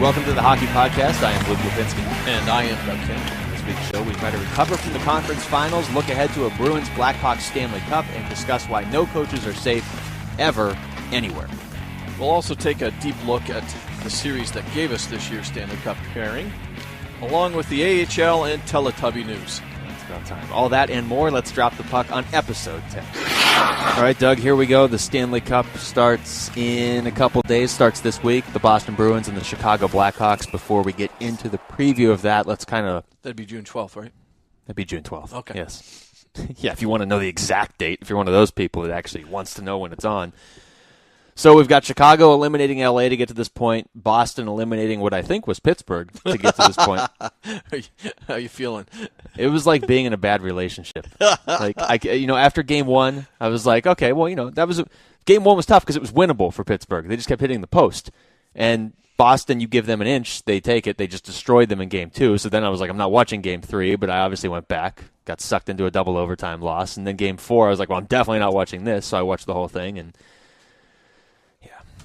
Welcome to the Hockey Podcast. I am Luke Lipinski. And I am Doug Kim. This week's show, we try to recover from the conference finals, look ahead to a Bruins-Blackhawks Stanley Cup, and discuss why no coaches are safe ever, anywhere. We'll also take a deep look at the series that gave us this year's Stanley Cup pairing, along with the AHL and Teletubby news. It's about time. All that and more. Let's drop the puck on episode 10. All right, Doug, here we go. The Stanley Cup starts in a couple days, starts this week. The Boston Bruins and the Chicago Blackhawks. Before we get into the preview of that, let's kind of... That'd be June 12th, right? That'd be June 12th. Okay. Yes. Yeah, if you want to know the exact date, if you're one of those people that actually wants to know when it's on. So we've got Chicago eliminating LA to get to this point, Boston eliminating what I think was Pittsburgh to get to this point. How are you feeling? It was like being in a bad relationship. After game one, I was like, okay, well, game one was tough because it was winnable for Pittsburgh. They just kept hitting the post. And Boston, you give them an inch, they take it. They just destroyed them in game two. So then I was like, I'm not watching game three, but I obviously went back, got sucked into a double overtime loss. And then game four, I was like, well, I'm definitely not watching this. So I watched the whole thing, and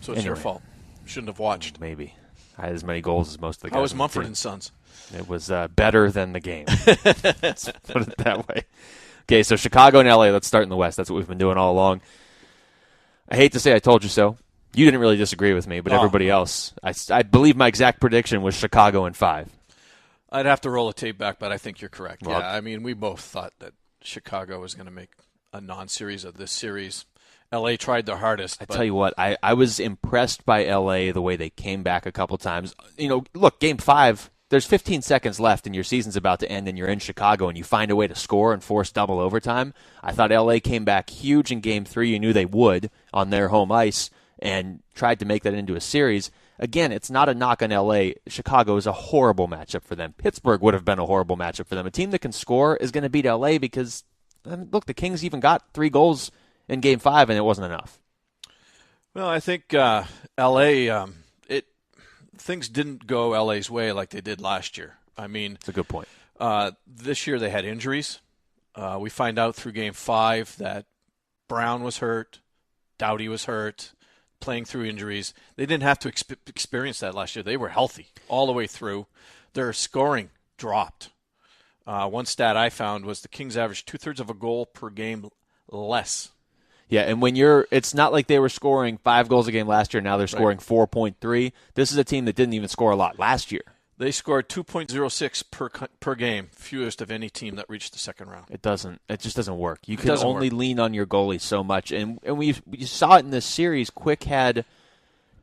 so it's your fault. Shouldn't have watched. Maybe. I had as many goals as most of the guys. How was Mumford & Sons? It was better than the game. Let's put it that way. Okay, so Chicago and LA, let's start in the West. That's what we've been doing all along. I hate to say I told you so. You didn't really disagree with me, but everybody else, I believe my exact prediction was Chicago in 5. I'd have to roll the tape back, but I think you're correct. Well, yeah, I mean, we both thought that Chicago was going to make a non-series of this series. LA tried their hardest. I tell you what, I was impressed by LA the way they came back a couple times. Look, game 5, there's 15 seconds left and your season's about to end and you're in Chicago and you find a way to score and force double overtime. I thought LA came back huge in game 3. You knew they would on their home ice and tried to make that into a series. Again, it's not a knock on LA. Chicago is a horrible matchup for them. Pittsburgh would have been a horrible matchup for them. A team that can score is going to beat LA because, look, the Kings even got 3 goals in Game 5, and it wasn't enough. Well, I think L.A., things didn't go L.A.'s way like they did last year. I mean, it's a good point. This year they had injuries. We find out through Game 5 that Brown was hurt, Doughty was hurt, playing through injuries. They didn't have to experience that last year. They were healthy all the way through. Their scoring dropped. One stat I found was the Kings averaged 2/3 of a goal per game less. Yeah, and it's not like they were scoring 5 goals a game last year. Now they're scoring 4.3. This is a team that didn't even score a lot last year. They scored 2.06 per game, fewest of any team that reached the second round. It just doesn't work. You can only lean on your goalie so much, and we saw it in this series. Quick had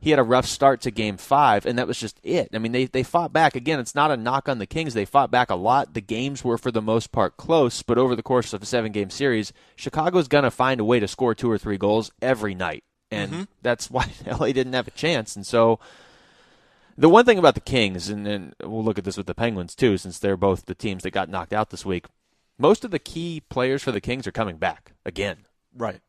a rough start to Game 5, and that was just it. I mean, they fought back. Again, it's not a knock on the Kings. They fought back a lot. The games were, for the most part, close, but over the course of a 7-game series, Chicago's going to find a way to score 2 or 3 goals every night, and that's why LA didn't have a chance. And so the one thing about the Kings, and then we'll look at this with the Penguins too, since they're both the teams that got knocked out this week, most of the key players for the Kings are coming back again. Right.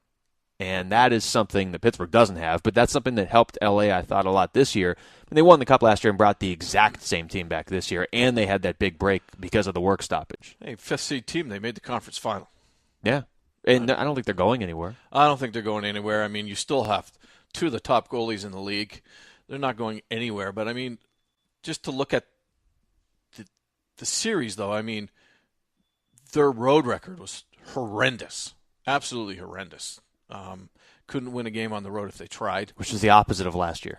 And that is something that Pittsburgh doesn't have, but that's something that helped LA, I thought, a lot this year. And they won the Cup last year and brought the exact same team back this year, and they had that big break because of the work stoppage. Hey, 5th seed team, they made the conference final. Yeah, and I don't think they're going anywhere. I don't think they're going anywhere. I mean, you still have 2 of the top goalies in the league. They're not going anywhere. But, I mean, just to look at the series, though, I mean, their road record was horrendous, absolutely horrendous. Couldn't win a game on the road if they tried. Which is the opposite of last year.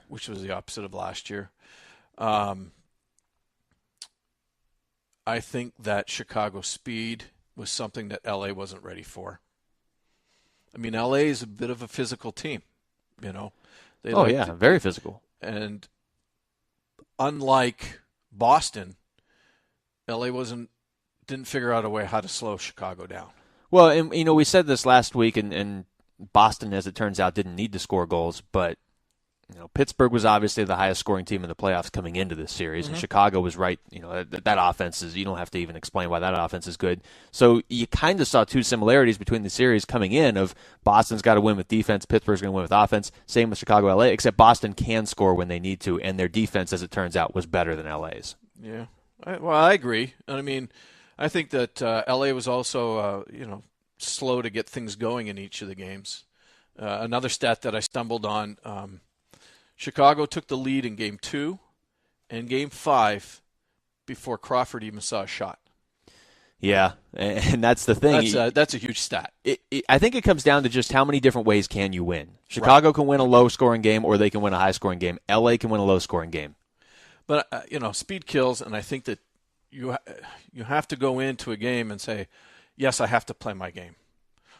I think that Chicago's speed was something that LA wasn't ready for. I mean, LA is a bit of a physical team, Very physical. And unlike Boston, LA didn't figure out a way how to slow Chicago down. Well, and we said this last week, and Boston, as it turns out, didn't need to score goals, but Pittsburgh was obviously the highest scoring team in the playoffs coming into this series, and Chicago was right. That offense you don't have to even explain why that offense is good. So you kind of saw 2 similarities between the series coming in of Boston's got to win with defense, Pittsburgh's going to win with offense. Same with Chicago, LA, except Boston can score when they need to, and their defense, as it turns out, was better than LA's. Yeah, I agree. I mean, I think that LA was also, slow to get things going in each of the games. Another stat that I stumbled on, Chicago took the lead in Game 2 in Game 5 before Crawford even saw a shot. Yeah, and that's the thing. That's a huge stat. I think it comes down to just how many different ways can you win. Chicago can win a low-scoring game, or they can win a high-scoring game. LA can win a low-scoring game. But, speed kills, and I think that you have to go into a game and say, yes, I have to play my game.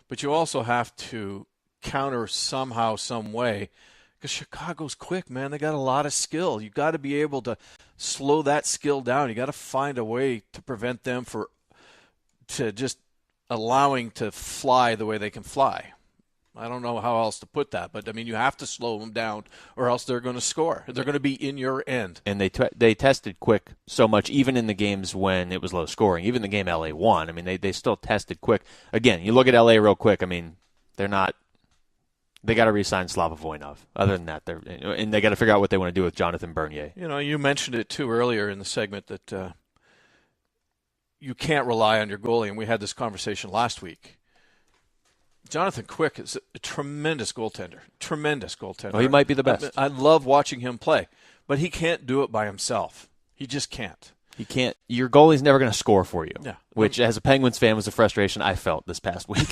But you also have to counter somehow, some way, because Chicago's quick, man. They got a lot of skill. You got to be able to slow that skill down. You got to find a way to prevent them to just allowing to fly the way they can fly. I don't know how else to put that, but, you have to slow them down or else they're going to score. They're going to be in your end. And they tested quick so much, even in the games when it was low scoring. Even the game LA won. They still tested quick. Again, you look at LA real quick. They're not – they got to re-sign Slava Voinov. Other than that, and they got to figure out what they want to do with Jonathan Bernier. You mentioned it, too, earlier in the segment that you can't rely on your goalie, and we had this conversation last week. Jonathan Quick is a tremendous goaltender. Well, he might be the best. I love watching him play, but he can't do it by himself. He just can't. He can't. Your goalie's never going to score for you, yeah. Which, as a Penguins fan, was a frustration I felt this past week.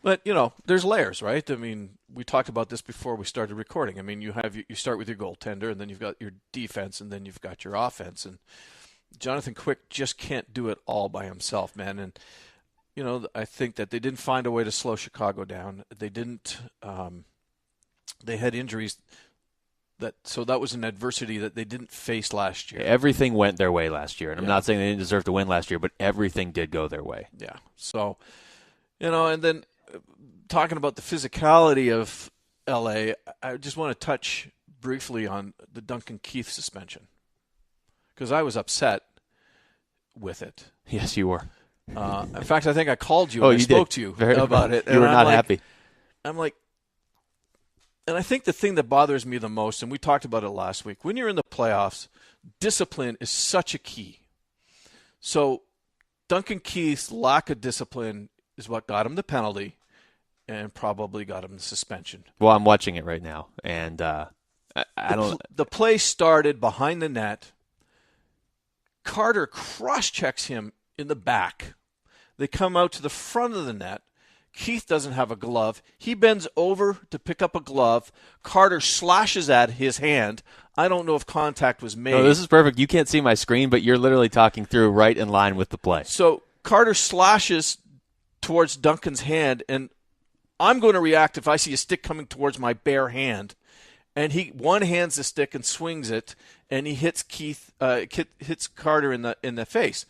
But, there's layers, right? We talked about this before we started recording. You start with your goaltender, and then you've got your defense, and then you've got your offense. And Jonathan Quick just can't do it all by himself, man. And I think that they didn't find a way to slow Chicago down. They didn't. They had injuries so that was an adversity that they didn't face last year. Everything went their way last year, and I'm not saying they didn't deserve to win last year, but everything did go their way. Yeah. So, and then talking about the physicality of LA, I just want to touch briefly on the Duncan Keith suspension because I was upset with it. Yes, you were. In fact, I think I called you and I spoke to you about it. You were not happy. I'm like, and I think the thing that bothers me the most, and we talked about it last week, when you're in the playoffs, discipline is such a key. So Duncan Keith's lack of discipline is what got him the penalty and probably got him the suspension. Well, I'm watching it right now, and I don't. The play started behind the net. Carter cross-checks him in the back. They come out to the front of the net. Keith doesn't have a glove. He bends over to pick up a glove. Carter slashes at his hand. I don't know if contact was made. No, this is perfect. You can't see my screen, but you're literally talking through right in line with the play. So Carter slashes towards Duncan's hand, and I'm going to react if I see a stick coming towards my bare hand. And he one-hands the stick and swings it, and he hits hits Carter in the face.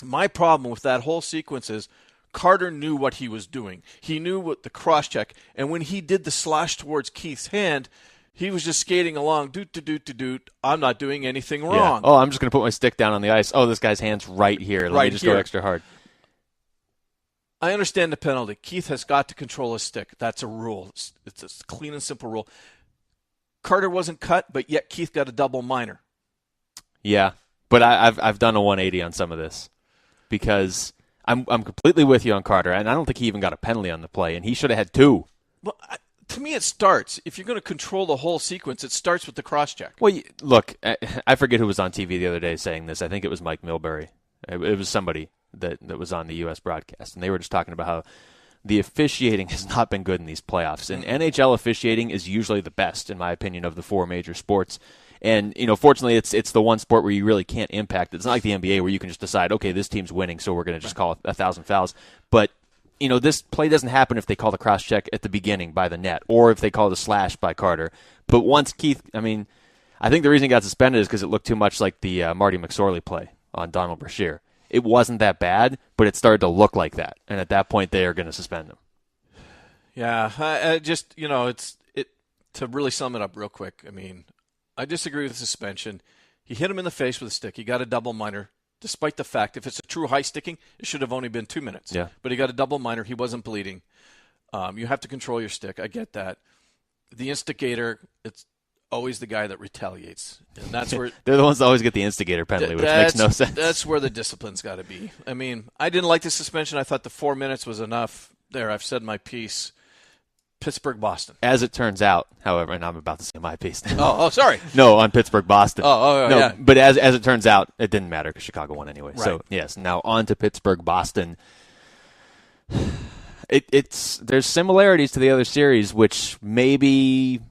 My problem with that whole sequence is Carter knew what he was doing. He knew what the cross-check, and when he did the slash towards Keith's hand, he was just skating along, doot. I'm not doing anything wrong. Yeah. Oh, I'm just going to put my stick down on the ice. Oh, this guy's hand's right here. Let me just go extra hard. I understand the penalty. Keith has got to control his stick. That's a rule. It's a clean and simple rule. Carter wasn't cut, but yet Keith got a double minor. Yeah, but I've done a 180 on some of this because I'm completely with you on Carter, and I don't think he even got a penalty on the play, and he should have had two. Well, to me, it starts. If you're going to control the whole sequence, it starts with the cross-check. Well, look, I forget who was on TV the other day saying this. I think it was Mike Milbury. It was somebody that was on the U.S. broadcast, and they were just talking about how the officiating has not been good in these playoffs. And NHL officiating is usually the best, in my opinion, of the four major sports. And, fortunately, it's the one sport where you really can't impact it. It's not like the NBA where you can just decide, okay, this team's winning, so we're going to just call 1,000 fouls. But, this play doesn't happen if they call the cross-check at the beginning by the net or if they call the slash by Carter. But once Keith, I think the reason he got suspended is because it looked too much like the Marty McSorley play on Donald Brashear. It wasn't that bad, but it started to look like that. And at that point, they are going to suspend him. Yeah, I just, it's to really sum it up real quick. I disagree with the suspension. He hit him in the face with a stick. He got a double minor, despite the fact, if it's a true high sticking, it should have only been 2 minutes. Yeah. But he got a double minor. He wasn't bleeding. You have to control your stick. I get that. The instigator, it's always the guy that retaliates. And that's where they're the ones that always get the instigator penalty, which makes no sense. That's where the discipline's got to be. I didn't like the suspension. I thought the 4 minutes was enough. There, I've said my piece. Pittsburgh-Boston. As it turns out, however, and I'm about to say my piece now. Oh, sorry. No, on Pittsburgh-Boston. No, yeah. But as it turns out, it didn't matter because Chicago won anyway. Right. So, yes, now on to Pittsburgh-Boston. There's similarities to the other series, which maybe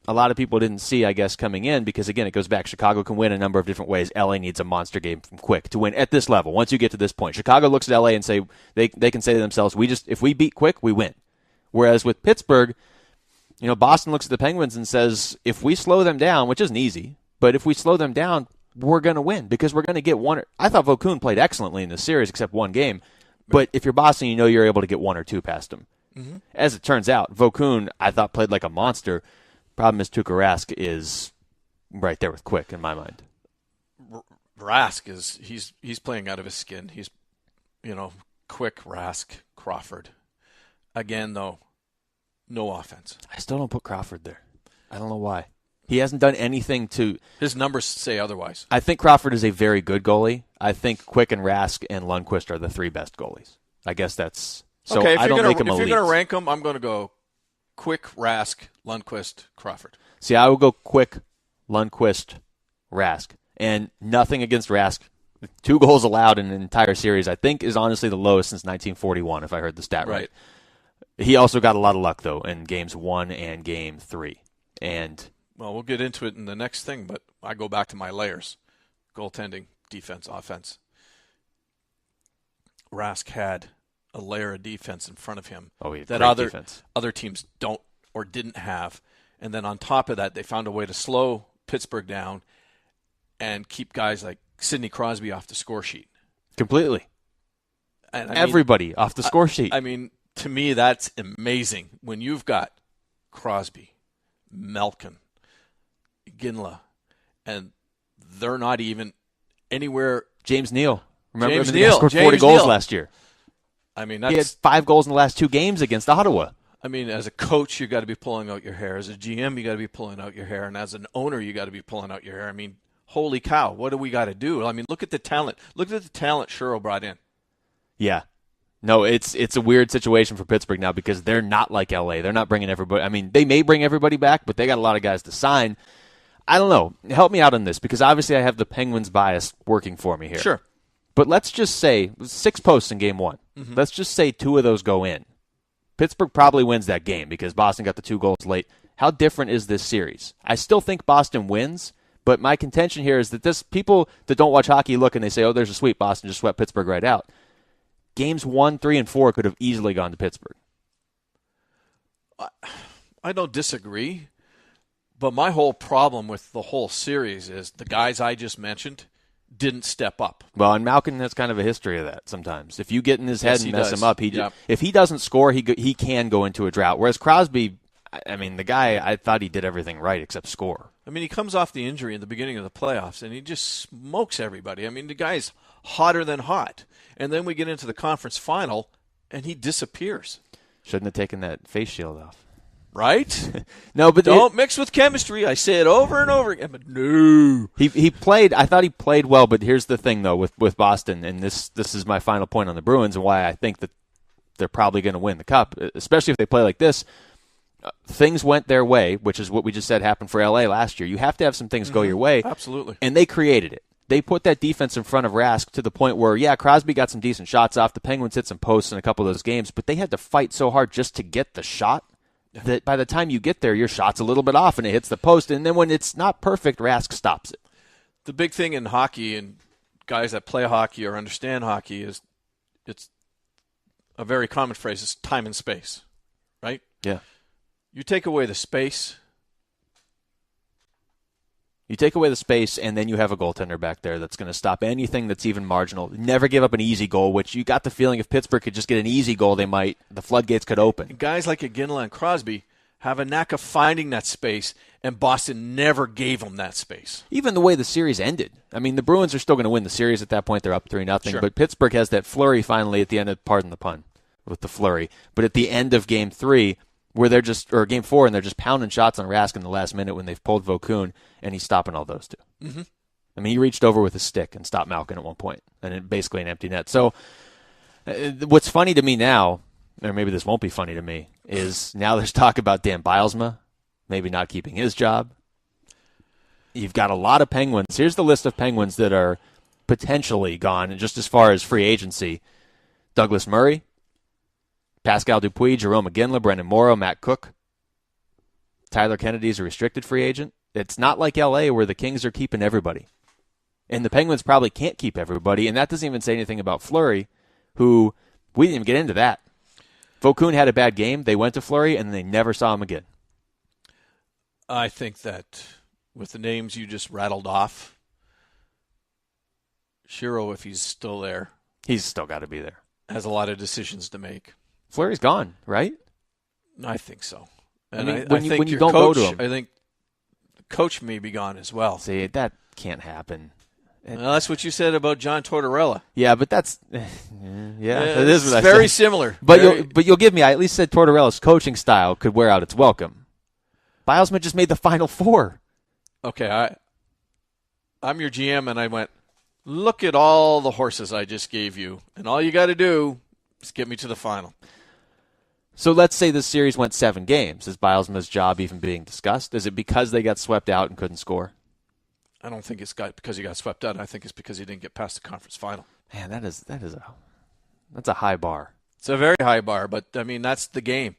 a lot of people didn't see, I guess, coming in because, again, it goes back. Chicago can win a number of different ways. LA needs a monster game from Quick to win at this level. Once you get to this point, Chicago looks at LA and say they can say to themselves, if we beat Quick, we win. Whereas with Pittsburgh, Boston looks at the Penguins and says, if we slow them down, which isn't easy, but if we slow them down, we're going to win because we're going to get one. I thought Vokoun played excellently in this series except one game. But if you're Boston, you're able to get one or two past him. Mm-hmm. As it turns out, Vokoun, I thought, played like a monster. Problem is Tuukka Rask is right there with Quick in my mind. Rask he's playing out of his skin. He's, Quick, Rask, Crawford. Again, though, no offense. I still don't put Crawford there. I don't know why. He hasn't done anything to... His numbers say otherwise. I think Crawford is a very good goalie. I think Quick and Rask and Lundqvist are the three best goalies. I guess that's... So okay, I don't make them elite. If you're going to rank them, I'm going to go Quick, Rask, Lundqvist, Crawford. See, I would go Quick, Lundqvist, Rask. And nothing against Rask. 2 goals allowed in an entire series, I think, is honestly the lowest since 1941, if I heard the stat right. He also got a lot of luck, though, in Games 1 and Game 3. And... Well, we'll get into it in the next thing, but I go back to my layers. Goaltending, defense, offense. Rask had a layer of defense in front of him that other teams don't or didn't have. And then on top of that, they found a way to slow Pittsburgh down and keep guys like Sidney Crosby off the score sheet. Completely. And everybody off the score sheet. I mean, to me, that's amazing. When you've got Crosby, Malkin, Ginla, and they're not even anywhere. James Neal. Remember, James Neal scored 40 goals last year. I mean, he had 5 goals in the last 2 games against Ottawa. I mean, as a coach, you got to be pulling out your hair. As a GM, you got to be pulling out your hair, and as an owner, you got to be pulling out your hair. I mean, holy cow, what do we got to do? I mean, look at the talent. Look at the talent Shuro brought in. Yeah. No, it's a weird situation for Pittsburgh now because they're not like LA. They're not bringing everybody. I mean, they may bring everybody back, but they got a lot of guys to sign. I don't know. Help me out on this because obviously I have the Penguins bias working for me here. Sure. But let's just say 6 posts in Game 1. Mm-hmm. Let's just say 2 of those go in. Pittsburgh probably wins that game because Boston got the 2 goals late. How different is this series? I still think Boston wins, but my contention here is that people that don't watch hockey look and they say, oh, there's a sweep. Boston just swept Pittsburgh right out. Games 1, 3, and 4 could have easily gone to Pittsburgh. I don't disagree, but my whole problem with the whole series is the guys I just mentioned didn't step up. Well, and Malkin has kind of a history of that sometimes. If you get in his head and mess him up, Yep. If he doesn't score, he can go into a drought. Whereas Crosby, I mean, the guy, I thought he did everything right except score. I mean, he comes off the injury in the beginning of the playoffs, and he just smokes everybody. I mean, the guy's hotter than hot. And then we get into the conference final, and he disappears. Shouldn't have taken that face shield off. Right? No, but don't mix with chemistry. I say it over and over again, but no. He played. I thought he played well, but here's the thing, though, with Boston, and this is my final point on the Bruins and why I think that they're probably going to win the Cup, especially if they play like this. Things went their way, which is what we just said happened for LA last year. You have to have some things go your way. Absolutely. And they created it. They put that defense in front of Rask to the point where, yeah, Crosby got some decent shots off. The Penguins hit some posts in a couple of those games, but they had to fight so hard just to get the shot that by the time you get there, your shot's a little bit off and it hits the post. And then when it's not perfect, Rask stops it. The big thing in hockey, and guys that play hockey or understand hockey, is it's a very common phrase, is time and space, right? Yeah. You take away the space. You take away the space, and then you have a goaltender back there that's going to stop anything that's even marginal. Never give up an easy goal, which you got the feeling if Pittsburgh could just get an easy goal, the floodgates could open. And guys like Ginla and Crosby have a knack of finding that space, and Boston never gave them that space. Even the way the series ended. I mean, the Bruins are still going to win the series at that point. They're up 3-0, Sure. But Pittsburgh has that flurry finally at the end of, pardon the pun, with the flurry. But at the end of Game 3, where they're just, or Game 4, and they're just pounding shots on Rask in the last minute when they've pulled Vokoun, and he's stopping all those two. Mm-hmm. I mean, he reached over with his stick and stopped Malkin at one point, and it basically an empty net. So what's funny to me now or maybe this won't be funny to me, is now there's talk about Dan Bilesma maybe not keeping his job. You've got a lot of Penguins. Here's the list of Penguins that are potentially gone, just as far as free agency. Douglas Murray, Pascal Dupuis, Jerome McGinley, Brendan Morrow, Matt Cook. Tyler Kennedy's a restricted free agent. It's not like L.A. where the Kings are keeping everybody. And the Penguins probably can't keep everybody, and that doesn't even say anything about Fleury, who we didn't even get into that. Vaucoon had a bad game. They went to Fleury, and they never saw him again. I think that with the names you just rattled off, Shiro, if he's still there, he's still got to be there. Has a lot of decisions to make. Fleury's gone, right? I think so. And I mean, when you don't go to him, I think the coach may be gone as well. See, that can't happen. Well, that's what you said about John Tortorella. Yeah, but that's it is what I very said. Similar. But you'll give me. I at least said Tortorella's coaching style could wear out its welcome. Bilesma just made the Final Four. Okay, I'm your GM, and I went, look at all the horses I just gave you, and all you got to do is get me to the final. So let's say this series went 7 games. Is Bilesma's job even being discussed? Is it because they got swept out and couldn't score? I don't think it's because he got swept out. I think it's because he didn't get past the conference final. Man, that's a high bar. It's a very high bar, but I mean that's the game,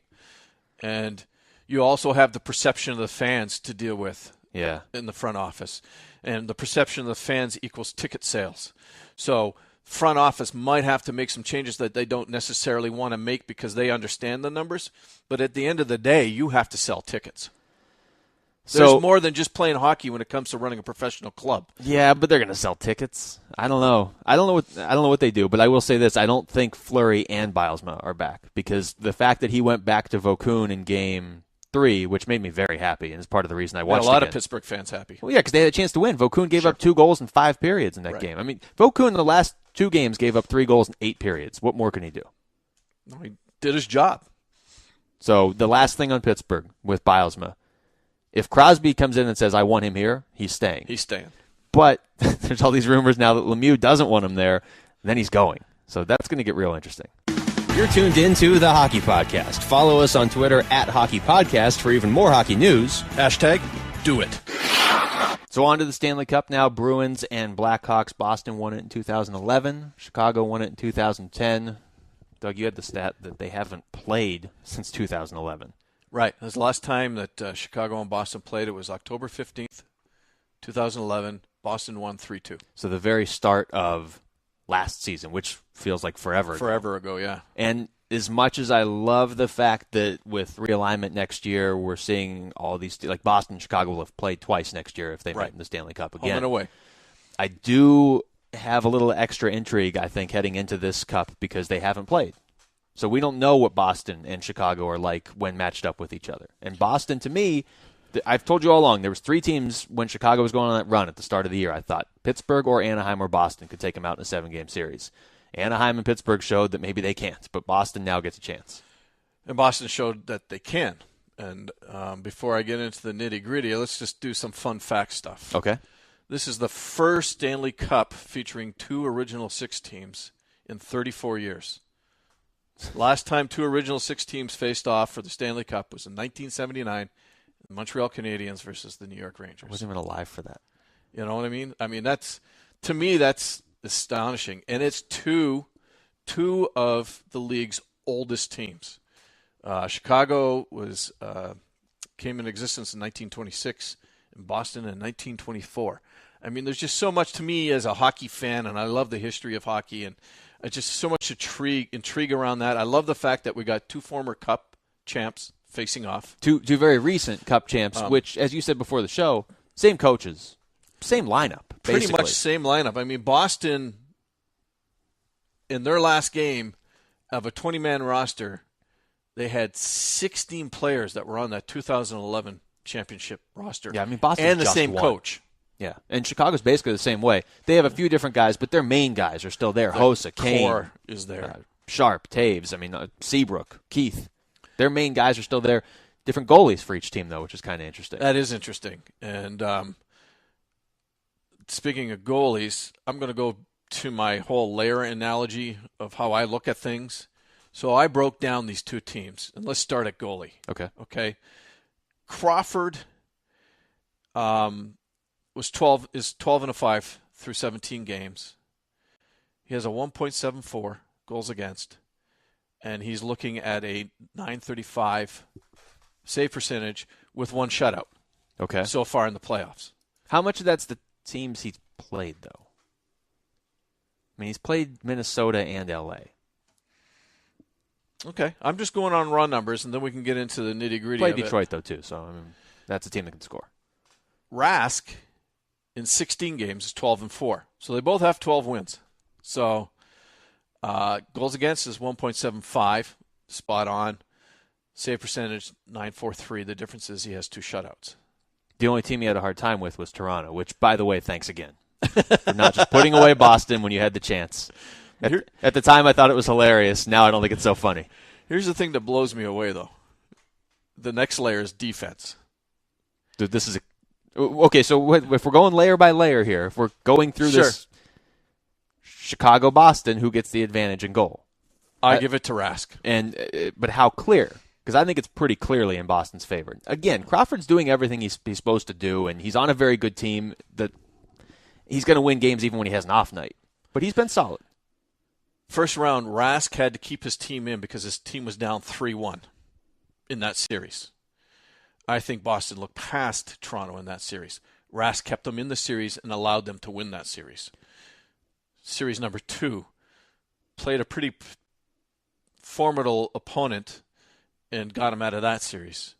and you also have the perception of the fans to deal with. Yeah. In the front office, and the perception of the fans equals ticket sales. So front office might have to make some changes that they don't necessarily want to make because they understand the numbers. But at the end of the day, you have to sell tickets. There's more than just playing hockey when it comes to running a professional club. Yeah, but they're going to sell tickets. I don't know. I don't know what they do, but I will say this: I don't think Fleury and Bilesma are back because the fact that he went back to Vaucoon in Game 3, which made me very happy, and is part of the reason I watched it. A lot of Pittsburgh fans happy. Well, yeah, because they had a chance to win. Vaucoon gave up 2 goals in 5 periods in that game. I mean, Vaucoon in the last 2 games gave up 3 goals in 8 periods. What more can he do? No, he did his job. So the last thing on Pittsburgh with Bilesma, if Crosby comes in and says, I want him here, he's staying. He's staying. But there's all these rumors now that Lemieux doesn't want him there, and then he's going. So that's going to get real interesting. You're tuned into The Hockey Podcast. Follow us on Twitter @HockeyPodcast for even more hockey news. #do it. So on to the Stanley Cup now. Bruins and Blackhawks. Boston won it in 2011. Chicago won it in 2010. Doug, you had the stat that they haven't played since 2011. Right. It was the last time that Chicago and Boston played. It was October 15th, 2011. Boston won 3-2. So the very start of last season, which feels like forever ago. Forever ago, yeah. And as much as I love the fact that with realignment next year, we're seeing all these, like Boston and Chicago will have played twice next year if they met in the Stanley Cup again. Home and away. I do have a little extra intrigue, I think, heading into this Cup because they haven't played. So we don't know what Boston and Chicago are like when matched up with each other. And Boston, to me, I've told you all along, there was 3 teams when Chicago was going on that run at the start of the year. I thought Pittsburgh or Anaheim or Boston could take them out in a 7-game series. Anaheim and Pittsburgh showed that maybe they can't, but Boston now gets a chance. And Boston showed that they can. And before I get into the nitty-gritty, let's just do some fun fact stuff. Okay. This is the first Stanley Cup featuring 2 original 6 teams in 34 years. Last time 2 original 6 teams faced off for the Stanley Cup was in 1979, the Montreal Canadiens versus the New York Rangers. I wasn't even alive for that. You know what I mean? I mean, to me, that's astonishing. And it's two of the league's oldest teams. Chicago came in existence in 1926, and Boston in 1924. I mean, there's just so much to me as a hockey fan, and I love the history of hockey, and just so much intrigue around that. I love the fact that we got 2 former Cup champs facing off. Two very recent Cup champs, which, as you said before the show, same coaches, same lineup, basically. Pretty much same lineup. I mean, Boston, in their last game of a 20-man roster, they had 16 players that were on that 2011 championship roster. Yeah, I mean, Boston and the just same won. coach. Yeah, and Chicago's basically the same way. They have a few different guys, but their main guys are still there. Hossa, Kane, core is there. Sharp, Taves, Seabrook, Keith. Their main guys are still there. Different goalies for each team, though, which is kind of interesting. That is interesting. And speaking of goalies, I'm going to go to my whole layer analogy of how I look at things. So I broke down these two teams, and let's start at goalie. Okay. Crawford is 12-5 through 17 games. He has a 1.74 goals against, and he's looking at a .935 save percentage with one shutout. Okay. So far in the playoffs. How much of that's the teams he's played, though? I mean, he's played Minnesota and L.A. Okay. I'm just going on raw numbers, and then we can get into the nitty-gritty Played of it. Detroit, though, too, so I mean, that's a team that can score. Rask, in 16 games, is 12-4. So they both have 12 wins. So goals against is 1.75, spot on. Save percentage, .943. The difference is he has 2 shutouts. The only team he had a hard time with was Toronto, which, by the way, thanks again. For not just putting away Boston when you had the chance. At the time, I thought it was hilarious. Now I don't think it's so funny. Here's the thing that blows me away, though. The next layer is defense. Dude, this is okay, so if we're going layer by layer here, if we're going through this Chicago-Boston, who gets the advantage in goal? I give it to Rask. But how clear? Because I think it's pretty clearly in Boston's favor. Again, Crawford's doing everything he's supposed to do, and he's on a very good team that he's going to win games even when he has an off night. But he's been solid. First round, Rask had to keep his team in because his team was down 3-1 in that series. I think Boston looked past Toronto in that series. Rask kept them in the series and allowed them to win that series. Series number 2, played a pretty formidable opponent and got him out of that series.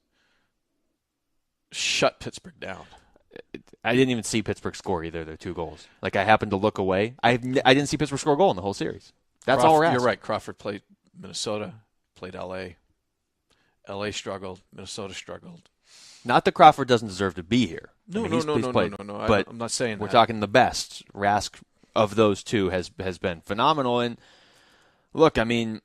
Shut Pittsburgh down. I didn't even see Pittsburgh score either of their 2 goals. Like, I happened to look away. I didn't see Pittsburgh score a goal in the whole series. That's all we're asking. You're right. Crawford played Minnesota, played L.A. L.A. struggled. Minnesota struggled. Not that Crawford doesn't deserve to be here. No. But I'm not saying that. We're talking the best. Rask of those 2 has been phenomenal. And look, I mean,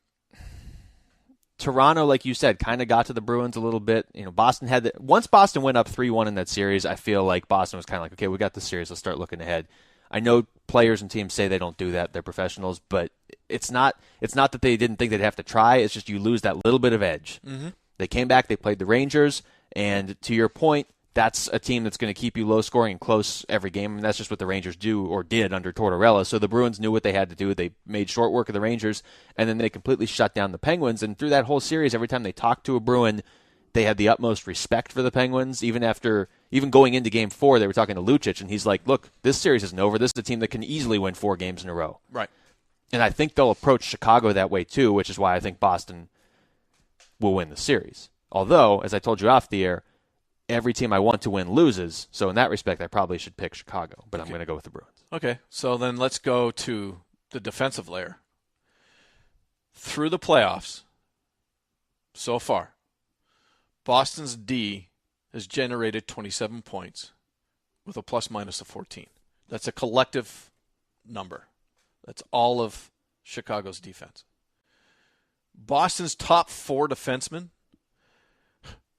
Toronto, like you said, kind of got to the Bruins a little bit. You know, Boston had once Boston went up 3-1 in that series, I feel like Boston was kind of like, okay, we got the series. Let's start looking ahead. I know players and teams say they don't do that. They're professionals, but it's not that they didn't think they'd have to try. It's just you lose that little bit of edge. Mm-hmm. They came back. They played the Rangers. And to your point, that's a team that's going to keep you low scoring and close every game. And that's just what the Rangers do or did under Tortorella. So the Bruins knew what they had to do. They made short work of the Rangers, and then they completely shut down the Penguins. And through that whole series, every time they talked to a Bruin, they had the utmost respect for the Penguins. Even going into Game 4, they were talking to Lucic, and he's like, look, this series isn't over. This is a team that can easily win 4 games in a row. Right. And I think they'll approach Chicago that way too, which is why I think Boston will win the series. Although, as I told you off the air, every team I want to win loses. So in that respect, I probably should pick Chicago, but I'm going to go with the Bruins. Okay, so then let's go to the defensive layer. Through the playoffs, so far, Boston's D has generated 27 points with a plus-minus of 14. That's a collective number. That's all of Chicago's defense. Boston's top 4 defensemen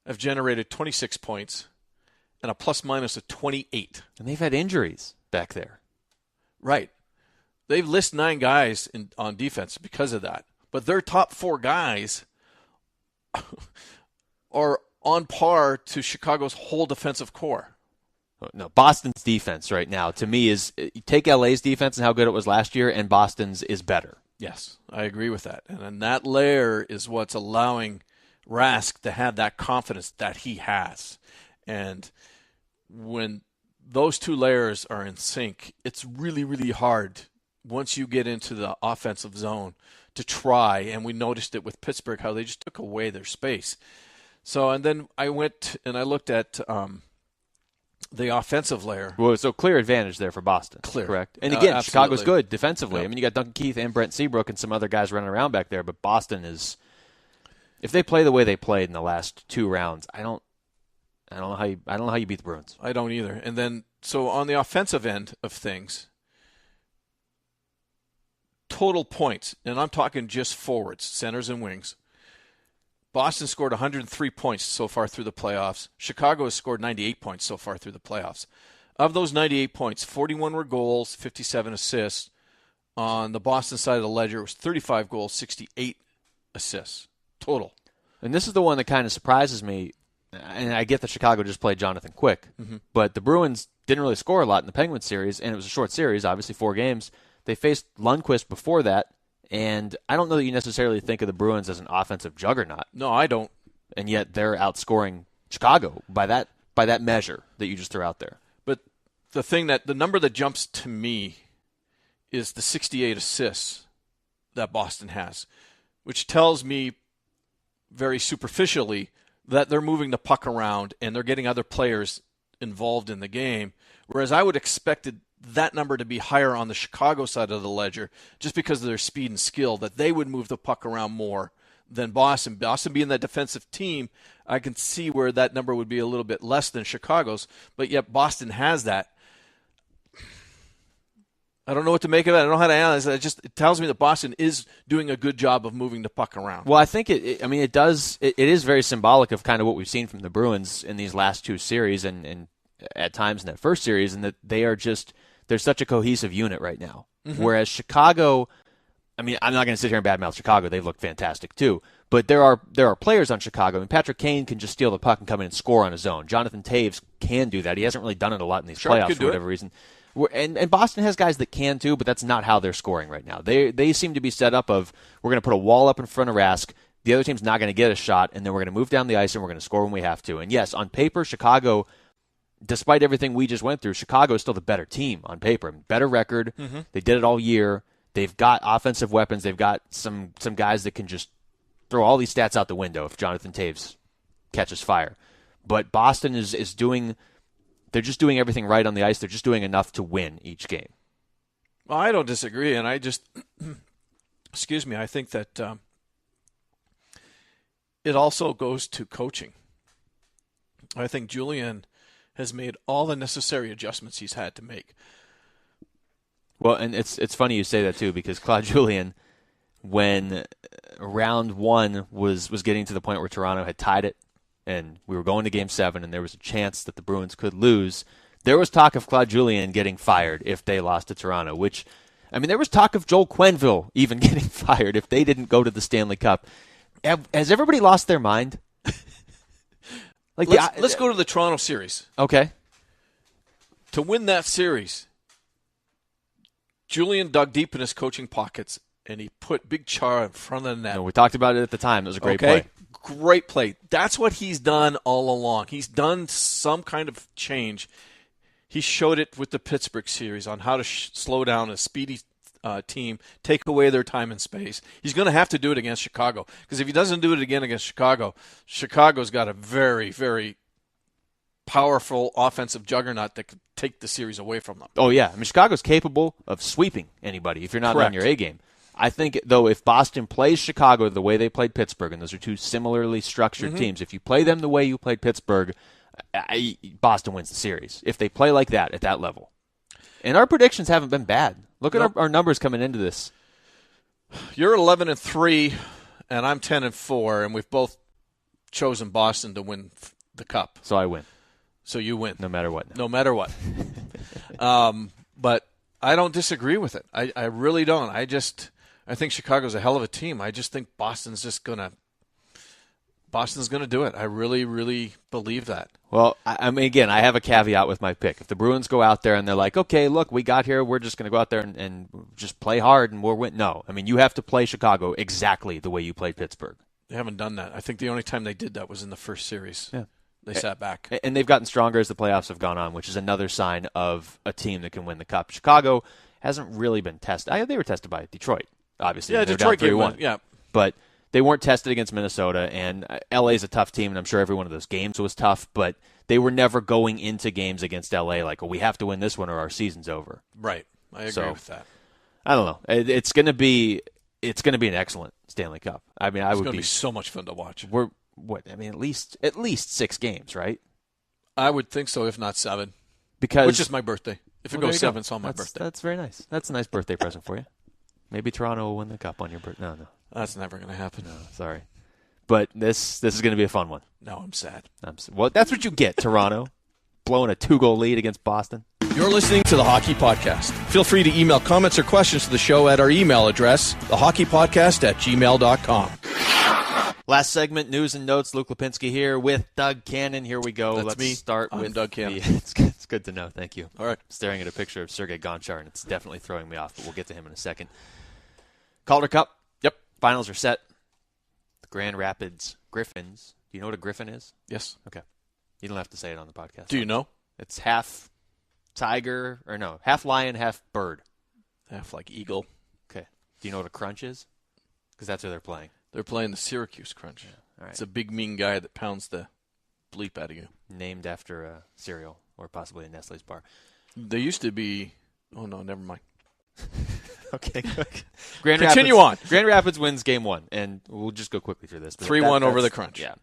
have generated 26 points and a plus-minus of 28. And they've had injuries back there. Right. They've listed 9 guys on defense because of that. But their top 4 guys are on par to Chicago's whole defensive core. No, Boston's defense right now, to me, is you take LA's defense and how good it was last year, and Boston's is better. Yes, I agree with that. And then that layer is what's allowing Rask to have that confidence that he has. And when those 2 layers are in sync, it's really, really hard once you get into the offensive zone to try. And we noticed it with Pittsburgh, how they just took away their space. So, and then I went and I looked at the offensive layer. Well, so clear advantage there for Boston. Clear. Correct. And again, Chicago's good defensively. Yep. I mean, you got Duncan Keith and Brent Seabrook and some other guys running around back there, but Boston is, if they play the way they played in the last 2 rounds, I don't know how you beat the Bruins. I don't either. And then, so on the offensive end of things, total points, and I'm talking just forwards, centers and wings, Boston scored 103 points so far through the playoffs. Chicago has scored 98 points so far through the playoffs. Of those 98 points, 41 were goals, 57 assists. On the Boston side of the ledger, it was 35 goals, 68 assists total. And this is the one that kind of surprises me. And I get that Chicago just played Jonathan Quick, but the Bruins didn't really score a lot in the Penguins series, and it was a short series, obviously 4 games. They faced Lundqvist before that, and I don't know that you necessarily think of the Bruins as an offensive juggernaut. No, I don't. And yet they're outscoring Chicago by that measure that you just threw out there. But the number that jumps to me is the 68 assists that Boston has, which tells me very superficially that they're moving the puck around and they're getting other players involved in the game, whereas I would expected that number to be higher on the Chicago side of the ledger just because of their speed and skill, that they would move the puck around more than Boston. Boston being that defensive team, I can see where that number would be a little bit less than Chicago's, but yet Boston has that. I don't know what to make of it. I don't know how to analyze it. It tells me that Boston is doing a good job of moving the puck around. Well, I think it is very symbolic of kind of what we've seen from the Bruins in these last 2 series and at times in that first series, and that they're such a cohesive unit right now. Whereas Chicago, I mean, I'm not going to sit here and badmouth Chicago. They've looked fantastic too. But there are players on Chicago. I mean, Patrick Kane can just steal the puck and come in and score on his own. Jonathan Taves can do that. He hasn't really done it a lot in these playoffs for whatever reason. And Boston has guys that can too, but that's not how they're scoring right now. They seem to be set up of, we're going to put a wall up in front of Rask, the other team's not going to get a shot, and then we're going to move down the ice and we're going to score when we have to. And yes, on paper, Chicago, despite everything we just went through, Chicago is still the better team on paper. Better record. They did it all year. They've got offensive weapons. They've got some guys that can just throw all these stats out the window if Jonathan Taves catches fire. But Boston is doing... They're just doing everything right on the ice. They're just doing enough to win each game. Well, I don't disagree, and I just, excuse me, I think that it also goes to coaching. I think Julian has made all the necessary adjustments he's had to make. Well, and it's funny you say that too, because Claude Julien, when round 1 was getting to the point where Toronto had tied it, and we were going to Game 7, and there was a chance that the Bruins could lose, there was talk of Claude Julien getting fired if they lost to Toronto, which, I mean, there was talk of Joel Quenneville even getting fired if they didn't go to the Stanley Cup. Has everybody lost their mind? Let's go to the Toronto series. Okay. To win that series, Julien dug deep in his coaching pockets, and he put Big Chara in front of the net. No, we talked about it at the time. It was a great play. Great play. That's what he's done all along. He's done some kind of change. He showed it with the Pittsburgh series on how to slow down a speedy team, take away their time and space. He's going to have to do it against Chicago, because if he doesn't do it again against Chicago, Chicago's got a very, very powerful offensive juggernaut that could take the series away from them. Oh, yeah. I mean, Chicago's capable of sweeping anybody if you're not on your A game. I think, though, if Boston plays Chicago the way they played Pittsburgh, and those are 2 similarly structured teams, if you play them the way you played Pittsburgh, Boston wins the series. If they play like that at that level. And our predictions haven't been bad. Look at our numbers coming into this. You're 11-3, and I'm 10-4, and we've both chosen Boston to win the Cup. So I win. So you win. No matter what. No matter what. But I don't disagree with it. I really don't. I think Chicago's a hell of a team. I just think Boston's going to do it. I really, really believe that. Well, I mean, again, I have a caveat with my pick. If the Bruins go out there and they're like, okay, look, we got here, we're just going to go out there and just play hard and we'll win. No. I mean, you have to play Chicago exactly the way you played Pittsburgh. They haven't done that. I think the only time they did that was in the first series. Yeah. They sat back. And they've gotten stronger as the playoffs have gone on, which is another sign of a team that can win the Cup. Chicago hasn't really been tested. They were tested by Detroit, obviously. Yeah, Detroit game 3-1. Yeah. But they weren't tested against Minnesota, and LA's a tough team, and I'm sure every one of those games was tough, but they were never going into games against LA like, we have to win this one or our season's over. Right. I agree with that. I don't know. It's going to be an excellent Stanley Cup. I mean, it's going to be so much fun to watch. At least 6 games, right? I would think so, if not 7. Which is my birthday. If it goes 7, it's on my birthday. That's very nice. That's a nice birthday present for you. Maybe Toronto will win the Cup on your birthday. No. That's never going to happen. No, sorry. But this is going to be a fun one. No, I'm sad. Well, that's what you get, Toronto. Blowing a 2-goal lead against Boston. You're listening to the Hockey Podcast. Feel free to email comments or questions to the show at our email address, thehockeypodcast@gmail.com. Last segment, news and notes. Luke Lipinski here with Doug Cannon. Here we go. That's Let's me. start I'm with Doug Cannon. It's good to know. Thank you. All right. I'm staring at a picture of Sergei Gonchar, and it's definitely throwing me off, but we'll get to him in a second. Calder Cup. Yep. Finals are set. The Grand Rapids Griffins. Do you know what a griffin is? Yes. Okay. You don't have to say it on the podcast. Do you know? It's half half lion, half bird. Half like eagle. Okay. Do you know what a crunch is? Because that's who they're playing. They're playing the Syracuse Crunch. Yeah. All right. It's a big, mean guy that pounds the bleep out of you. Named after a cereal or possibly a Nestle's bar. They used to be... Oh, no, never mind. Okay. Continue Rapids, on. Grand Rapids wins game one, and we'll just go quickly through this. 3-1 over the Crunch. Yeah.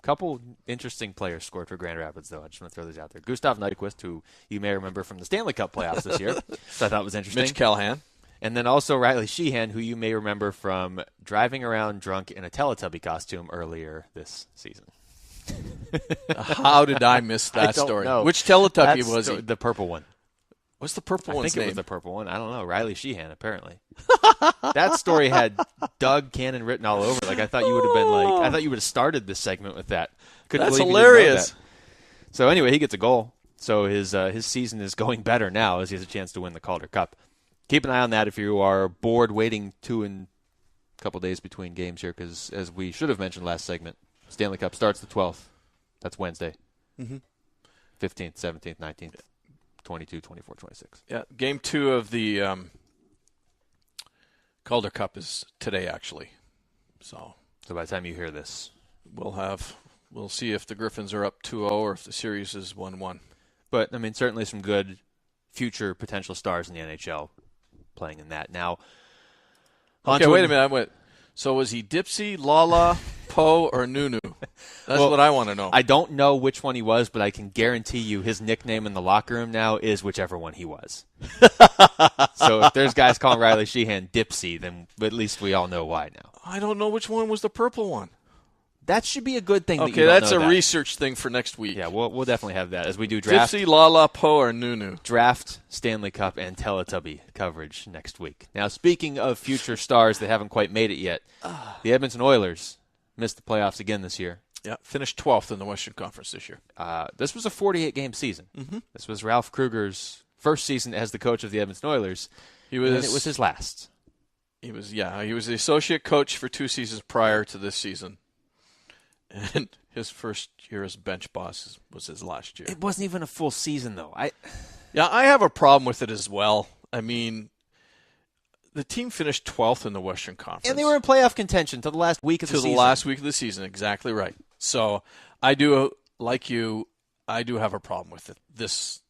Couple interesting players scored for Grand Rapids, though. I just want to throw these out there. Gustav Nyquist, who you may remember from the Stanley Cup playoffs this year, so I thought was interesting. Mitch Callahan. And then also Riley Sheehan, who you may remember from driving around drunk in a Teletubby costume earlier this season. How did I miss that I don't story? know. Which Teletubby was he? The purple one. What's the purple one's I think name? it was the purple one. I don't know. Riley Sheehan, apparently. That story had Doug Cannon written all over it. Like I thought you would have been I thought you would have started this segment with that. Couldn't That's believe you didn't know hilarious. that. So anyway, he gets a goal. So his season is going better now as he has a chance to win the Calder Cup. Keep an eye on that if you are bored waiting a couple days between games here, because as we should have mentioned last segment, Stanley Cup starts the 12th. That's Wednesday. 15th, 17th, 19th, 22, 24, 26. Yeah, game 2 of the Calder Cup is today, actually. So by the time you hear this, we'll see if the Griffins are up 2-0 or if the series is 1-1. But, I mean, certainly some good future potential stars in the NHL playing in that. Now, okay, wait a minute. So was he Dipsy, Lala, Poe, or Nunu? That's what I want to know. I don't know which one he was, but I can guarantee you his nickname in the locker room now is whichever one he was. So if there's guys calling Riley Sheehan Dipsy, then at least we all know why now. I don't know which one was the purple one. That should be a good thing. Okay, that's a research thing for next week. Yeah, we'll definitely have that as we do draft. Dipsy, Lala, Poe, or Nunu. Draft, Stanley Cup, and Teletubby coverage next week. Now, speaking of future stars that haven't quite made it yet, the Edmonton Oilers missed the playoffs again this year. Yeah, finished 12th in the Western Conference this year. This was a 48-game season. Mm-hmm. This was Ralph Kruger's first season as the coach of the Edmonton Oilers, and it was his last. He was the associate coach for 2 seasons prior to this season. And his first year as bench boss was his last year. It wasn't even a full season, though. I have a problem with it as well. I mean, the team finished 12th in the Western Conference. And they were in playoff contention till the last week of the season. Till the last week of the season, exactly right. So I do, like you, I do have a problem with it, this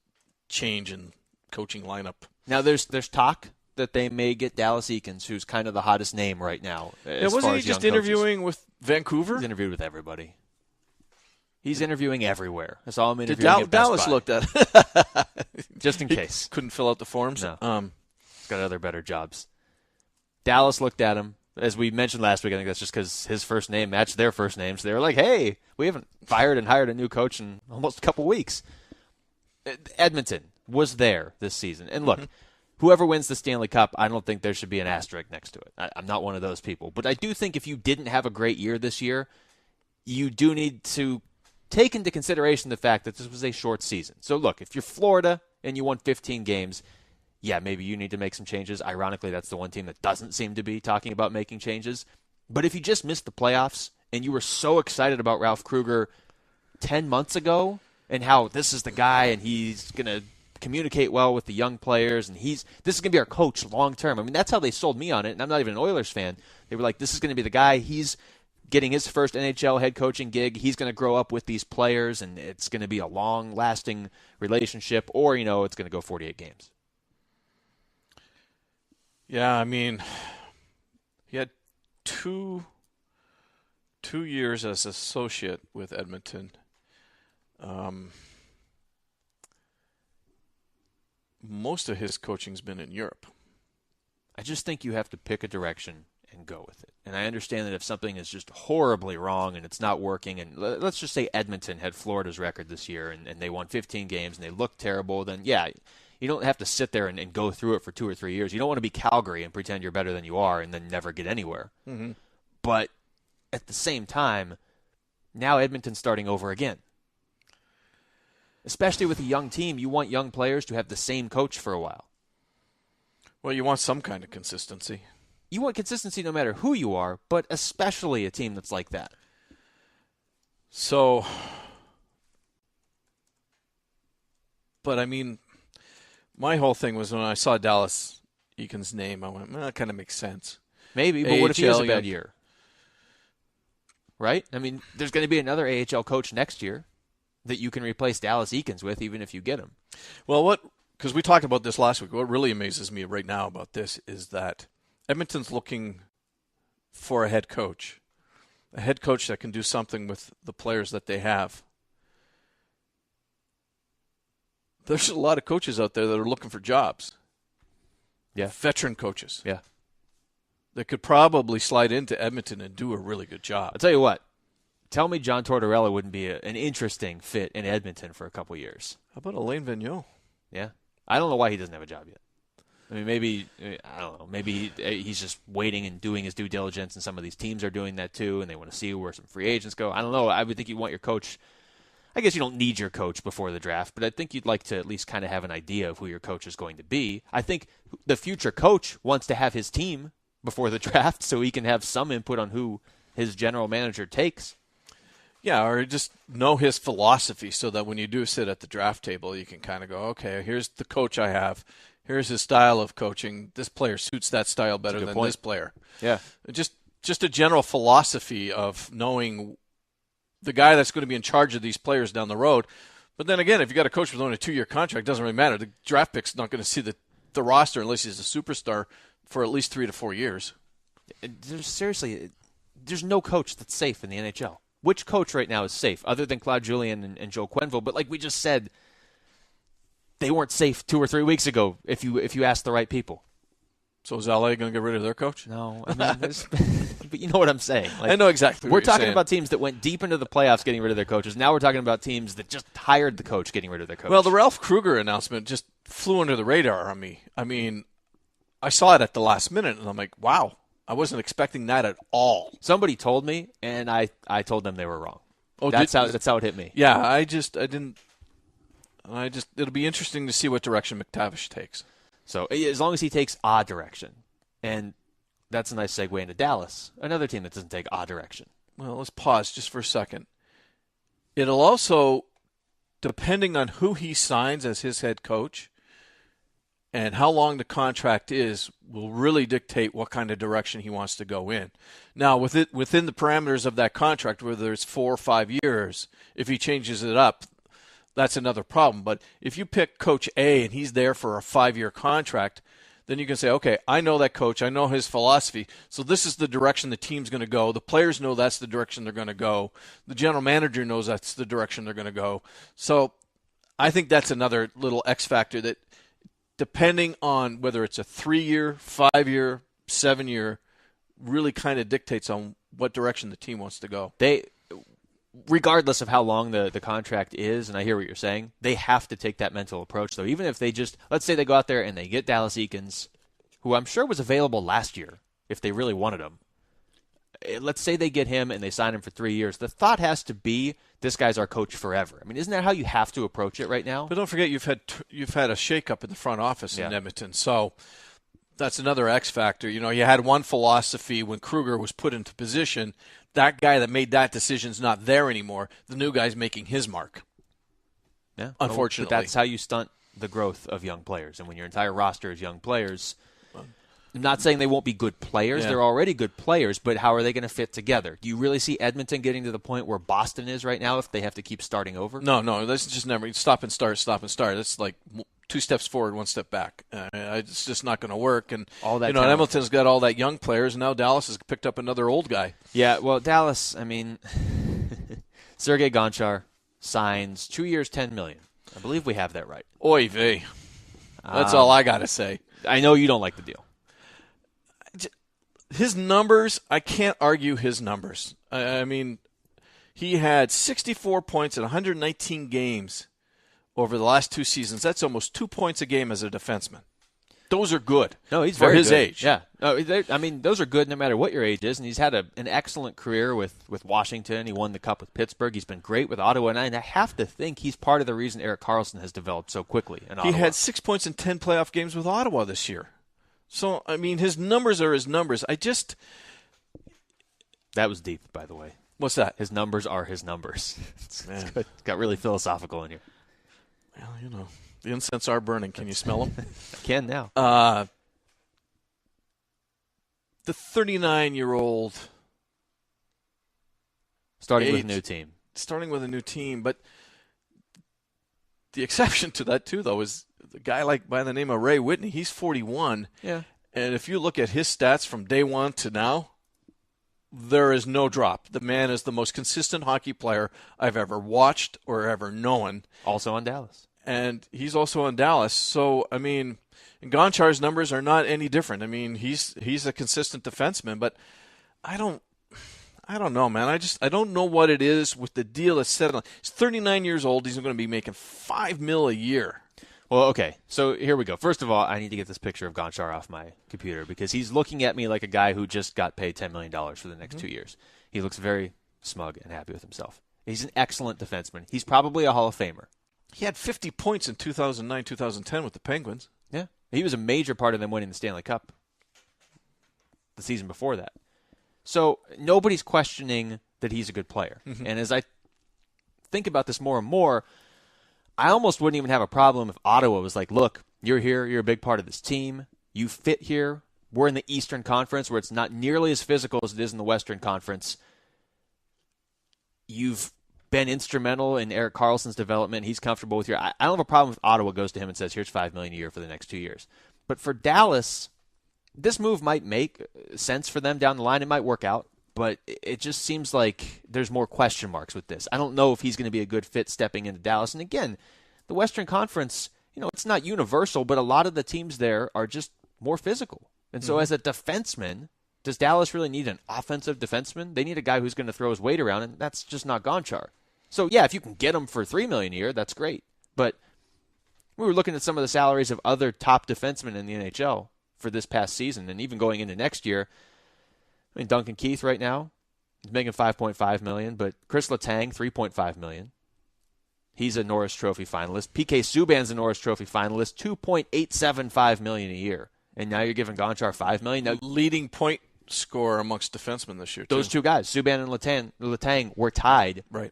change in coaching lineup. Now, there's talk that they may get Dallas Eakins, who's kind of the hottest name right now. Wasn't he just interviewing with Vancouver? He's interviewed with everybody. He's interviewing everywhere. That's all I'm interviewing at Best Dallas Buy. looked at just in case. Couldn't fill out the forms? No. He's got other better jobs. Dallas looked at him. As we mentioned last week, I think that's just because his first name matched their first name. So they were like, hey, we haven't fired and hired a new coach in almost a couple weeks. Edmonton was there this season. And look, whoever wins the Stanley Cup, I don't think there should be an asterisk next to it. I'm not one of those people. But I do think if you didn't have a great year this year, you do need to take into consideration the fact that this was a short season. So look, if you're Florida and you won 15 games, yeah, maybe you need to make some changes. Ironically, that's the one team that doesn't seem to be talking about making changes. But if you just missed the playoffs and you were so excited about Ralph Kruger 10 months ago and how this is the guy and he's going to communicate well with the young players and this is going to be our coach long term. I mean, that's how they sold me on it, and I'm not even an Oilers fan. They were like, this is going to be the guy. He's getting his first NHL head coaching gig. He's going to grow up with these players, and it's going to be a long-lasting relationship, or, it's going to go 48 games. Yeah, I mean, he had two years as associate with Edmonton. Most of his coaching's been in Europe. I just think you have to pick a direction and go with it. And I understand that if something is just horribly wrong and it's not working, and let's just say Edmonton had Florida's record this year and they won 15 games and they looked terrible, then yeah, You don't have to sit there and go through it for 2 or 3 years. You don't want to be Calgary and pretend you're better than you are and then never get anywhere. Mm-hmm. But at the same time, now Edmonton's starting over again. Especially with a young team, you want young players to have the same coach for a while. Well, you want some kind of consistency. You want consistency no matter who you are, but especially a team that's like that. So, but I mean, my whole thing was when I saw Dallas Eakin's name, I went, that kind of makes sense. Maybe, but what if he has a bad year? Right? I mean, there's going to be another AHL coach next year that you can replace Dallas Eakins with, even if you get him. Well, because we talked about this last week, what really amazes me right now about this is that Edmonton's looking for a head coach that can do something with the players that they have. There's a lot of coaches out there that are looking for jobs. Yeah. Veteran coaches. Yeah. That could probably slide into Edmonton and do a really good job. I'll tell you what. Tell me John Tortorella wouldn't be an interesting fit in Edmonton for a couple years. How about Alain Vigneault? Yeah. I don't know why he doesn't have a job yet. I mean, maybe, I don't know, maybe he's just waiting and doing his due diligence, and some of these teams are doing that too, and they want to see where some free agents go. I don't know. I would think you want your coach. I guess you don't need your coach before the draft, but I think you'd like to at least kind of have an idea of who your coach is going to be. I think the future coach wants to have his team before the draft so he can have some input on who his general manager takes. Yeah, or just know his philosophy so that when you do sit at the draft table, you can kind of go, okay, here's the coach I have. Here's his style of coaching. This player suits that style better than this player. Yeah. Just a general philosophy of knowing the guy that's going to be in charge of these players down the road. But then again, if you got a coach with only a 2-year contract, it doesn't really matter. The draft pick's not going to see the roster unless he's a superstar for at least 3 to 4 years. There's no coach that's safe in the NHL. Which coach right now is safe, other than Claude Julien and Joe Quenneville? But like we just said, they weren't safe 2 or 3 weeks ago if you asked the right people. So is LA going to get rid of their coach? No, I mean, but you know what I'm saying. Like, I know exactly what we're you're talking saying. about teams that went deep into the playoffs getting rid of their coaches. Now we're talking about teams that just hired the coach getting rid of their coach. Well, the Ralph Kruger announcement just flew under the radar on me. I mean, I saw it at the last minute, and I'm like, wow. I wasn't expecting that at all. Somebody told me, and I told them they were wrong. Oh, that's how it hit me. Yeah, it'll be interesting to see what direction McTavish takes. So as long as he takes a direction, and that's a nice segue into Dallas, another team that doesn't take a direction. Well, let's pause just for a second. It'll also, depending on who he signs as his head coach, and how long the contract is will really dictate what kind of direction he wants to go in. Now, within the parameters of that contract, whether it's 4 or 5 years, if he changes it up, that's another problem. But if you pick Coach A and he's there for a 5-year contract, then you can say, okay, I know that coach. I know his philosophy. So this is the direction the team's going to go. The players know that's the direction they're going to go. The general manager knows that's the direction they're going to go. So I think that's another little X factor that, depending on whether it's a 3-year, 5-year, 7-year, really kind of dictates on what direction the team wants to go. Regardless of how long the contract is, and I hear what you're saying, they have to take that mental approach, though. Even if they just, let's say they go out there and they get Dallas Eakins, who I'm sure was available last year if they really wanted him. Let's say they get him and they sign him for 3 years. The thought has to be, this guy's our coach forever. I mean, isn't that how you have to approach it right now? But don't forget, you've had a shakeup in the front office in Edmonton, so that's another X factor. You know, you had one philosophy when Kruger was put into position. That guy that made that decision's not there anymore. The new guy's making his mark. Yeah, unfortunately, but that's how you stunt the growth of young players. And when your entire roster is young players, I'm not saying they won't be good players. Yeah. They're already good players, but how are they going to fit together? Do you really see Edmonton getting to the point where Boston is right now if they have to keep starting over? No. This is just never stop and start. It's like 2 steps forward, 1 step back. It's just not going to work. And all that, Edmonton's got all that young players, and now Dallas has picked up another old guy. Yeah, well, Dallas, I mean, Sergei Gonchar signs 2 years, $10 million. I believe we have that right. Oy vey. That's all I got to say. I know you don't like the deal. His numbers, I can't argue his numbers. I mean, he had 64 points in 119 games over the last 2 seasons, that's almost 2 points a game as a defenseman. Those are good. No, he's for very his good. age. Yeah. No, I mean, those are good no matter what your age is, and he's had an excellent career with Washington. He won the Cup with Pittsburgh. He's been great with Ottawa, and I have to think he's part of the reason Erik Karlsson has developed so quickly in Ottawa. He had 6 points in 10 playoff games with Ottawa this year. So, I mean, his numbers are his numbers. That was deep, by the way. What's that? His numbers are his numbers. It's got really philosophical in here. Well, the incense are burning. Can you smell them? I can now. The 39-year-old starting with a new team. Starting with a new team, but the exception to that too, though, is the guy by the name of Ray Whitney. He's 41. Yeah. And if you look at his stats from day one to now, there is no drop. The man is the most consistent hockey player I've ever watched or ever known. Also on Dallas. And he's also on Dallas. So, I mean, Gonchar's numbers are not any different. I mean, he's a consistent defenseman, but I don't know, man. I don't know what it is with the deal that's set on. He's 39 years old. He's going to be making $5 million a year. Well, okay. So here we go. First of all, I need to get this picture of Gonchar off my computer because he's looking at me like a guy who just got paid $10 million for the next 2 years. He looks very smug and happy with himself. He's an excellent defenseman. He's probably a Hall of Famer. He had 50 points in 2009-2010 with the Penguins. Yeah. He was a major part of them winning the Stanley Cup the season before that. So nobody's questioning that he's a good player. Mm-hmm. And as I think about this more and more, I almost wouldn't even have a problem if Ottawa was like, look, you're here, you're a big part of this team, you fit here, we're in the Eastern Conference where it's not nearly as physical as it is in the Western Conference. You've been instrumental in Erik Karlsson's development. He's comfortable with you. I don't have a problem if Ottawa goes to him and says, here's $5 million a year for the next 2 years. But for Dallas, this move might make sense for them down the line. It might work out, but it just seems like there's more question marks with this. I don't know if he's going to be a good fit stepping into Dallas. And again, the Western Conference, it's not universal, but a lot of the teams there are just more physical. And so as a defenseman, does Dallas really need an offensive defenseman? They need a guy who's going to throw his weight around, and that's just not Gonchar. So, yeah, if you can get him for $3 million a year, that's great. But we were looking at some of the salaries of other top defensemen in the NHL for this past season, and even going into next year. I mean, Duncan Keith right now is making $5.5 million, but Chris Letang, $3.5 million. He's a Norris Trophy finalist. PK Subban's a Norris Trophy finalist, $2.875 million a year. And now you're giving Gonchar $5 million. Now, leading point scorer amongst defensemen this year, too. Those two guys, Subban and Letang, were tied. Right.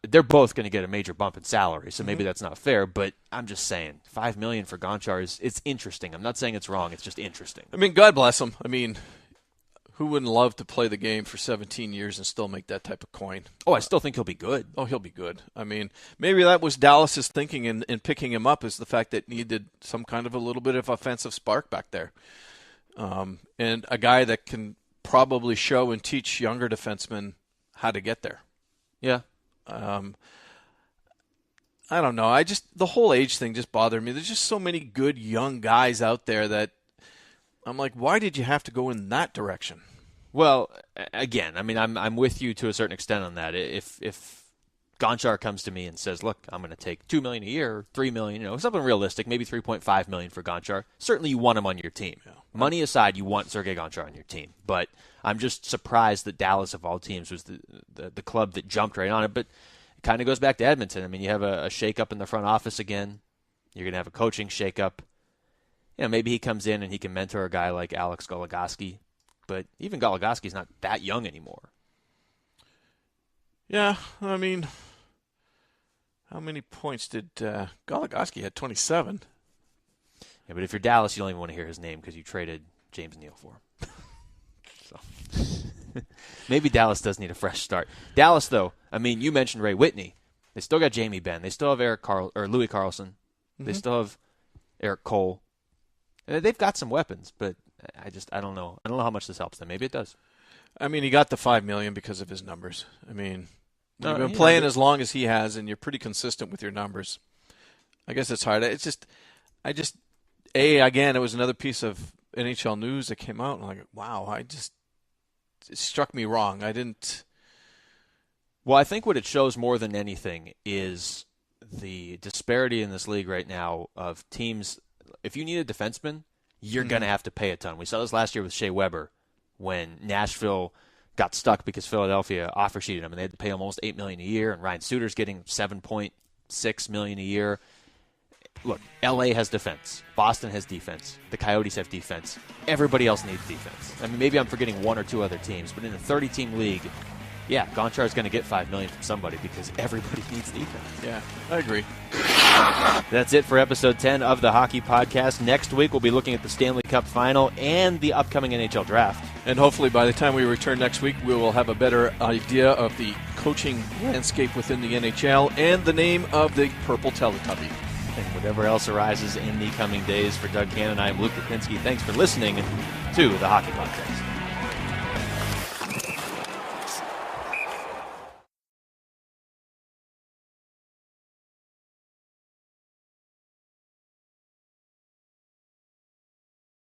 They're both going to get a major bump in salary, so maybe that's not fair. But I'm just saying, $5 million for Gonchar it's interesting. I'm not saying it's wrong. It's just interesting. I mean, God bless him. I mean, who wouldn't love to play the game for 17 years and still make that type of coin? Oh, I still think he'll be good. Oh, he'll be good. I mean, maybe that was Dallas's thinking in picking him up, is the fact that he needed some kind of a little bit of offensive spark back there, and a guy that can probably show and teach younger defensemen how to get there. Yeah. I don't know. The whole age thing just bothered me. There's just so many good young guys out there that I'm like, why did you have to go in that direction? Well, again, I mean, I'm with you to a certain extent on that. If Gonchar comes to me and says, look, I'm going to take $2 million a year, or $3 million, something realistic, maybe $3.5 million for Gonchar, certainly you want him on your team. Yeah. Money aside, you want Sergei Gonchar on your team. But I'm just surprised that Dallas, of all teams, was the club that jumped right on it. But it kind of goes back to Edmonton. I mean, you have a shake-up in the front office again. You're going to have a coaching shake-up. Maybe he comes in and he can mentor a guy like Alex Goligoski. But even Goligoski's not that young anymore. Yeah, I mean, how many points did Goligoski had? 27. Yeah, but if you're Dallas, you don't even want to hear his name because you traded James Neal for him. So maybe Dallas does need a fresh start. Dallas, though, I mean, you mentioned Ray Whitney. They still got Jamie Benn. They still have Louis Karlsson. They still have Eric Cole. And they've got some weapons, but I don't know. I don't know how much this helps them. Maybe it does. I mean, he got the $5 million because of his numbers. I mean, you've been playing as long as he has, and you're pretty consistent with your numbers. I guess it's hard. Again, it was another piece of NHL news that came out, and I'm like, wow, it struck me wrong. I didn't. Well, I think what it shows more than anything is the disparity in this league right now of teams. If you need a defenseman, you're going to have to pay a ton. We saw this last year with Shea Weber when Nashville got stuck because Philadelphia offer sheeted him, and they had to pay him almost $8 million a year, and Ryan Suter's getting $7.6 million a year. Look, L.A. has defense. Boston has defense. The Coyotes have defense. Everybody else needs defense. I mean, maybe I'm forgetting one or two other teams, but in a 30-team league, yeah, Gonchar's going to get $5 million from somebody because everybody needs defense. Yeah, I agree. That's it for episode 10 of the Hockey Podcast. Next week, we'll be looking at the Stanley Cup Final and the upcoming NHL Draft. And hopefully by the time we return next week, we will have a better idea of the coaching landscape within the NHL and the name of the Purple Teletubby. And whatever else arises in the coming days. For Doug Cannon, I am Luke Lipinski. Thanks for listening to the Hockey Podcast.